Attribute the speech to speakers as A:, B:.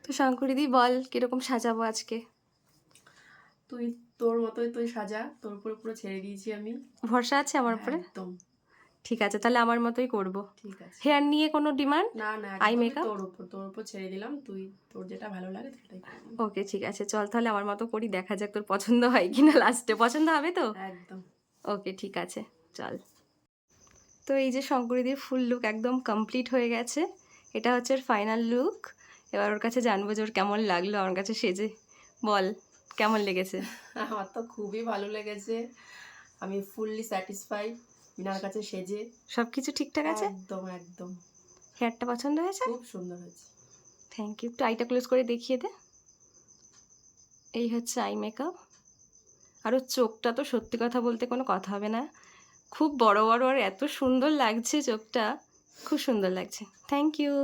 A: তো শঙ্করিদি বল কিরকম সাজাবো আজকে?
B: তুই তোর মতোই তুই সাজা, তোর উপর পুরো ছেড়ে দিয়েছি আমি।
A: ভরসা আছে আমার উপরে?
B: একদম
A: ঠিক আছে, তাহলে আমার মতোই করব।
B: ঠিক আছে।
A: হেয়ার নিয়ে কোনো ডিমান্ড?
B: না না,
A: আই
B: একদমই
A: মেকআপ?
B: তোর উপর ছেড়ে দিলাম, তুই তোর যেটা ভালো লাগে সেটাই করবি।
A: ওকে ঠিক আছে, চল তাহলে আমার মতো করি, দেখা যাক তোর পছন্দ হয় কিনা লাস্টে। পছন্দ হবে তো?
B: একদম।
A: ওকে ঠিক আছে, চল। তো এই যে শঙ্করিদির ফুল লুক একদম কমপ্লিট হয়ে গেছে। এটা হচ্ছে ওর ফাইনাল লুক। এবার ওর কাছে জানবো যে ওর কেমন লাগলো আমার কাছে সেজে। বল কেমন লেগেছে?
B: আমার তো খুবই ভালো লেগেছে, আমি ফুললি স্যাটিসফাইড মিনার কাছে সেজে।
A: সব কিছু ঠিকঠাক আছে?
B: একদম একদম।
A: হেয়ারটা পছন্দ হয়েছে?
B: খুব সুন্দর হয়েছে।
A: Thank you. একটু আইটা ক্লোজ করে দেখিয়ে দে। এই হচ্ছে আই মেকআপ। আর ওর চোখটা তো সত্যি কথা বলতে কোনো কথা হবে না, খুব বড় বড়, আর এত সুন্দর লাগছে চোখটা, খুব সুন্দর লাগছে। Thank you.